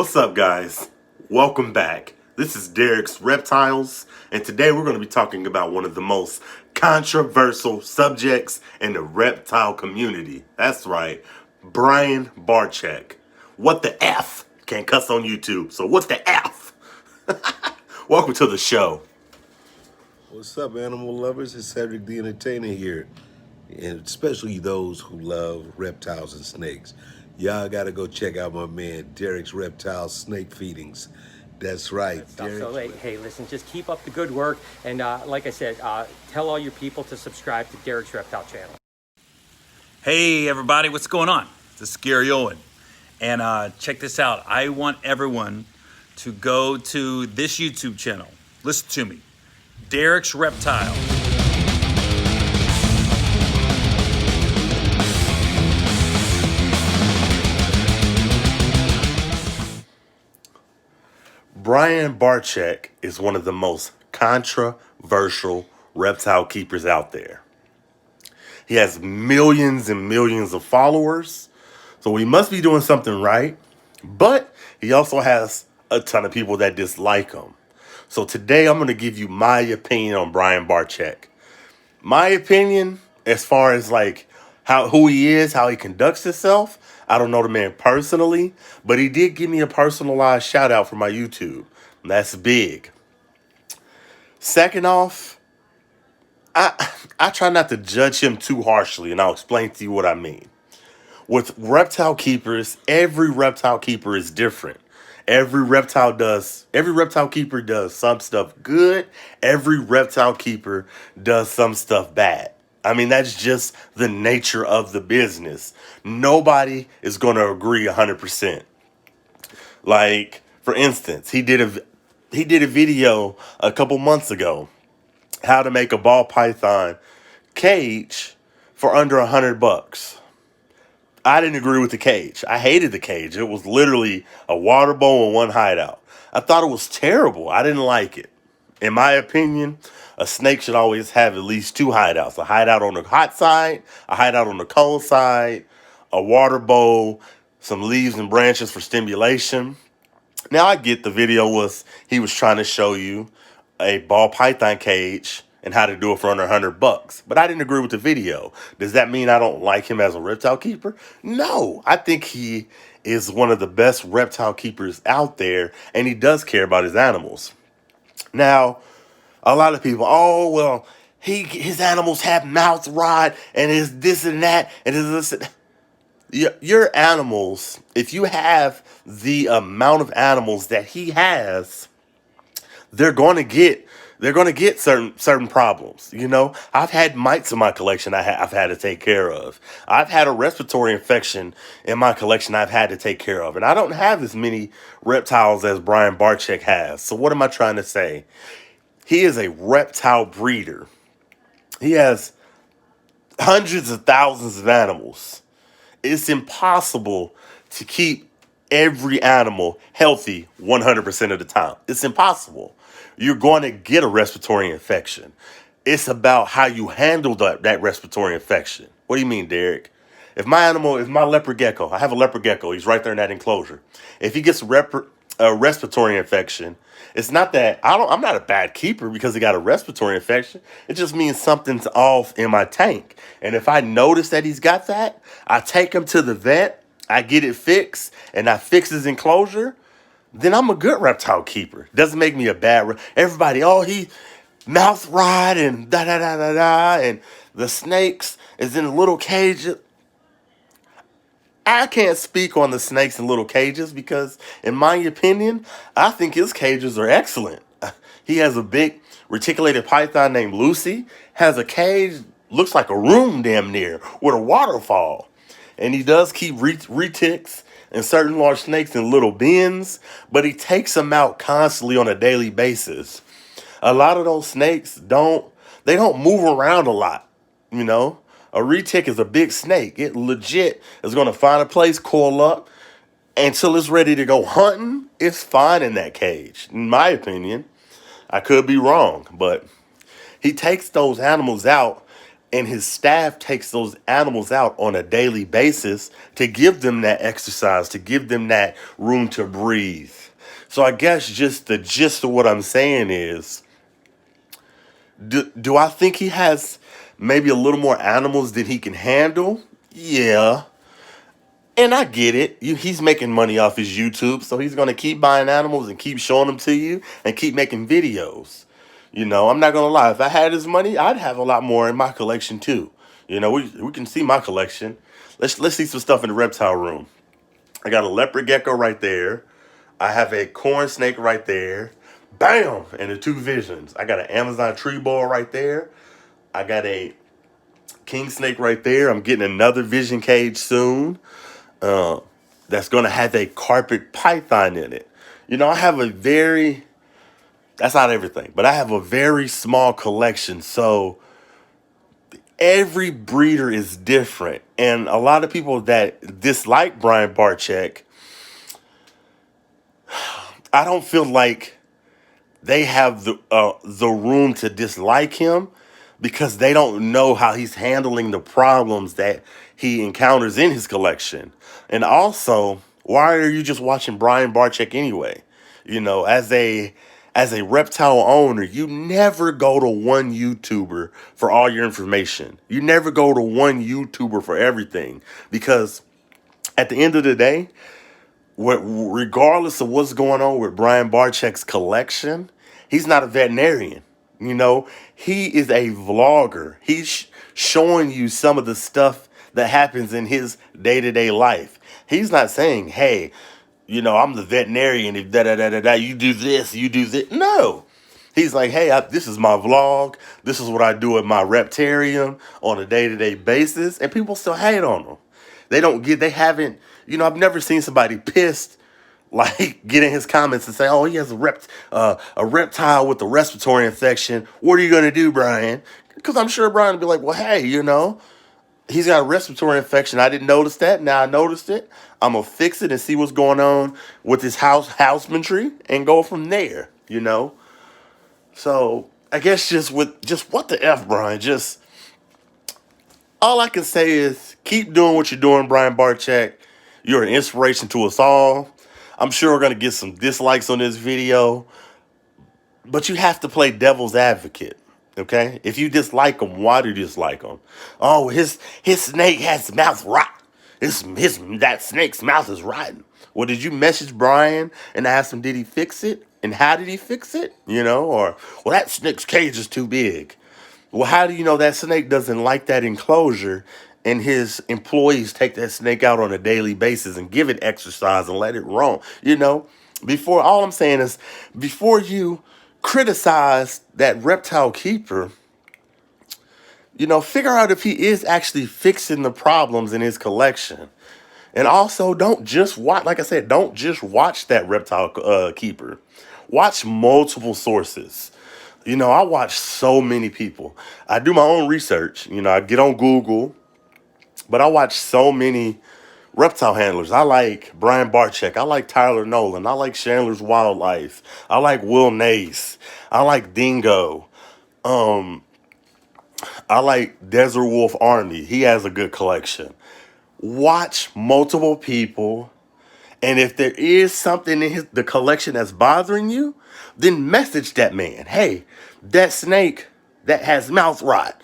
What's up, guys? Welcome back. This is Derek's Reptiles, and today we're going to be talking about one of the most controversial subjects in the reptile community. That's right, Brian Barczyk. What the F? Can't cuss on YouTube, so what the F? Welcome to the show. What's up, animal lovers? It's Cedric the Entertainer here, and especially those who love reptiles and snakes. Y'all gotta go check out my man Derek's Reptile Snake Feedings. That's right, Derek. So, hey, listen, just keep up the good work, and like I said, tell all your people to subscribe to Derek's Reptile channel. Hey everybody, what's going on? This is Gary Owen, and check this out. I want everyone to go to this YouTube channel. Listen to me, Derek's Reptile. Brian Barczyk is one of the most controversial reptile keepers out there. He has millions and millions of followers, so he must be doing something right, but he also has a ton of people that dislike him. So today I'm going to give you my opinion on Brian Barczyk. My opinion as far as like who he is, how he conducts himself. I don't know the man personally, but he did give me a personalized shout out for my YouTube. That's big. Second off, I try not to judge him too harshly, and I'll explain to you what I mean. With reptile keepers, every reptile keeper is different. Every reptile keeper does some stuff good. Every reptile keeper does some stuff bad. I mean, that's just the nature of the business. Nobody is going to agree 100%. Like, for instance, he did a video a couple months ago, how to make a ball python cage for under $100. I didn't agree with the cage. I hated the cage. It was literally a water bowl and one hideout. I thought it was terrible. I didn't like it. In my opinion, a snake should always have at least two hideouts. A hideout on the hot side, a hideout on the cold side, a water bowl, some leaves and branches for stimulation. Now I get the video he was trying to show you a ball python cage and how to do it for under $100. But I didn't agree with the video. Does that mean I don't like him as a reptile keeper? No, I think he is one of the best reptile keepers out there, and he does care about his animals. Now, a lot of people, oh, well, his animals have mouth rot and his this and that and his this. Your animals, if you have the amount of animals that he has, they're going to get certain problems. You know, I've had mites in my collection I've had to take care of. I've had a respiratory infection in my collection I've had to take care of. And I don't have as many reptiles as Brian Barczyk has. So what am I trying to say? He is a reptile breeder. He has hundreds of thousands of animals. It's impossible to keep every animal healthy 100% of the time. It's impossible. You're going to get a respiratory infection. It's about how you handle that respiratory infection. What do you mean, Derek? If my leopard gecko, I have a leopard gecko, he's right there in that enclosure. If he gets a respiratory infection, it's not that I'm not a bad keeper because he got a respiratory infection. It just means something's off in my tank. And if I notice that he's got that, I take him to the vet, I get it fixed, and I fix his enclosure, then I'm a good reptile keeper. Doesn't make me a bad everybody, oh, he mouth rot and da and the snakes is in a little cage. I can't speak on the snakes in little cages because, in my opinion, I think his cages are excellent. He has a big reticulated python named Lucy, has a cage, looks like a room damn near, with a waterfall. And he does keep retics and certain large snakes in little bins, but he takes them out constantly on a daily basis. A lot of those snakes don't move around a lot, you know? A retic is a big snake. It legit is going to find a place, coil up, until it's ready to go hunting. It's fine in that cage, in my opinion. I could be wrong, but he takes those animals out And his staff takes those animals out on a daily basis to give them that exercise, to give them that room to breathe. So I guess just the gist of what I'm saying is, do I think he has maybe a little more animals than he can handle? Yeah. And I get it. He's making money off his YouTube, so he's going to keep buying animals and keep showing them to you and keep making videos. I'm not going to lie. If I had his money, I'd have a lot more in my collection too. We can see my collection. Let's see some stuff in the reptile room. I got a leopard gecko right there. I have a corn snake right there. Bam! And the two visions. I got an Amazon tree boa right there. I got a king snake right there. I'm getting another vision cage soon. That's going to have a carpet python in it. I have that's not everything, but I have a very small collection. So every breeder is different. And a lot of people that dislike Brian Barczyk, I don't feel like they have the room to dislike him because they don't know how he's handling the problems that he encounters in his collection. And also, why are you just watching Brian Barczyk anyway? As a reptile owner, you never go to one YouTuber for all your information. You never go to one YouTuber for everything, because at the end of the day, regardless of what's going on with Brian Barczyk's collection, he's not a veterinarian. He is a vlogger. He's showing you some of the stuff that happens in his day-to-day life. He's not saying, hey, I'm the veterinarian, if you do this, you do this. No. He's like, hey, this is my vlog. This is what I do at my reptarium on a day-to-day basis. And people still hate on him. I've never seen somebody pissed, like, get in his comments and say, oh, he has a reptile with a respiratory infection. What are you going to do, Brian? Because I'm sure Brian would be like, well, hey, he's got a respiratory infection. I didn't notice that. Now I noticed it. I'm going to fix it and see what's going on with his housemanry and go from there, So I guess just what the F, Brian? Just all I can say is keep doing what you're doing, Brian Barczyk. You're an inspiration to us all. I'm sure we're going to get some dislikes on this video, but you have to play devil's advocate. Okay? If you dislike him, why do you dislike him? Oh, his snake has his mouth rot. That snake's mouth is rotten. Well, did you message Brian and ask him, did he fix it? And how did he fix it? Or, well, that snake's cage is too big. Well, how do you know that snake doesn't like that enclosure and his employees take that snake out on a daily basis and give it exercise and let it roam? All I'm saying is, before you criticize that reptile keeper, figure out if he is actually fixing the problems in his collection. And also, don't just watch that reptile keeper. Watch multiple sources. I watch so many people. I do my own research. I get on Google, but I watch so many reptile handlers. I like Brian Barczyk. I like Tyler Nolan. I like Chandler's Wildlife. I like Will Nace. I like Dingo. I like Desert Wolf Army. He has a good collection. Watch multiple people, and if there is something in the collection that's bothering you, then message that man. Hey, that snake that has mouth rot,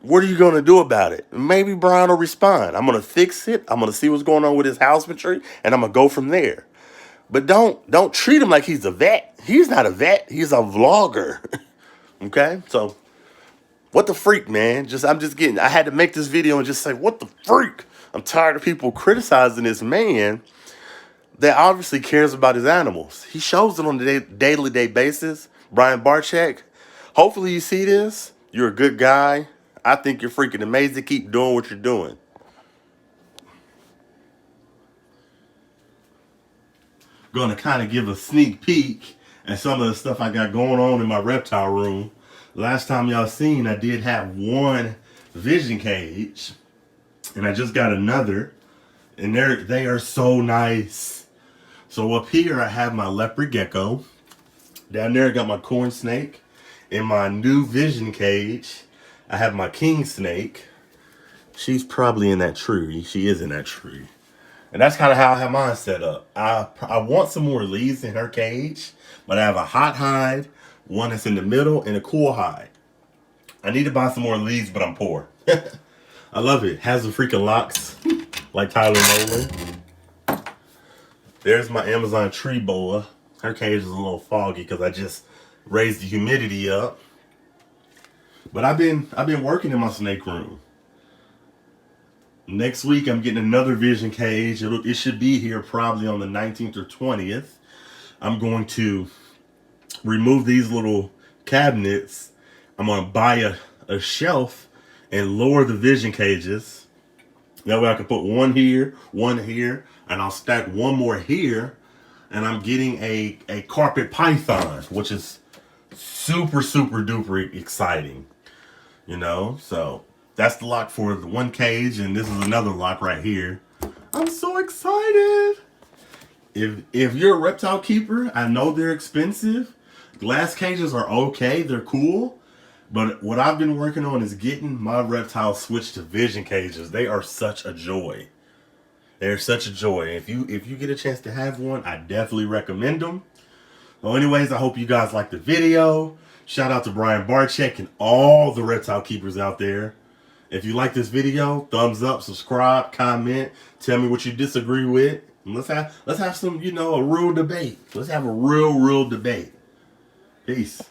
what are you going to do about it? Maybe Brian will respond. I'm going to fix it. I'm going to see what's going on with his housemanry, and I'm going to go from there. But don't treat him like he's a vet. He's not a vet. He's a vlogger. Okay? So, what the freak, man? I had to make this video and just say, what the freak? I'm tired of people criticizing this man that obviously cares about his animals. He shows it on a daily basis. Brian Barczyk, hopefully you see this. You're a good guy. I think you're freaking amazing. Keep doing what you're doing. Going to kind of give a sneak peek at some of the stuff I got going on in my reptile room. Last time y'all seen, I did have one vision cage, and I just got another, and they are so nice. So up here I have my leopard gecko. Down there I got my corn snake. In my new vision cage, I have my king snake. She's probably in that tree. She is in that tree. And that's kind of how I have mine set up. I want some more leaves in her cage, but I have a hot hide, one that's in the middle, and a cool hide. I need to buy some more leaves, but I'm poor. I love it. Has the freaking locks like Tyler Nolan. There's my Amazon tree boa. Her cage is a little foggy because I just raised the humidity up. But I've been working in my snake room. Next week, I'm getting another vision cage. It should be here probably on the 19th or 20th. I'm going to remove these little cabinets. I'm going to buy a shelf and lower the vision cages. That way I can put one here, and I'll stack one more here. And I'm getting a carpet python, which is super, super duper exciting. You know, so that's the lock for the one cage, and this is another lock right here. I'm so excited. If you're a reptile keeper, I know they're expensive. Glass cages are okay, they're cool. But what I've been working on is getting my reptiles switched to vision cages. They are such a joy. They're such a joy. If you get a chance to have one, I definitely recommend them. Well, anyways, I hope you guys liked the video. Shout out to Brian Barczyk and all the reptile keepers out there. If you like this video, thumbs up, subscribe, comment, tell me what you disagree with. And let's have some, a real debate. Let's have a real debate. Peace.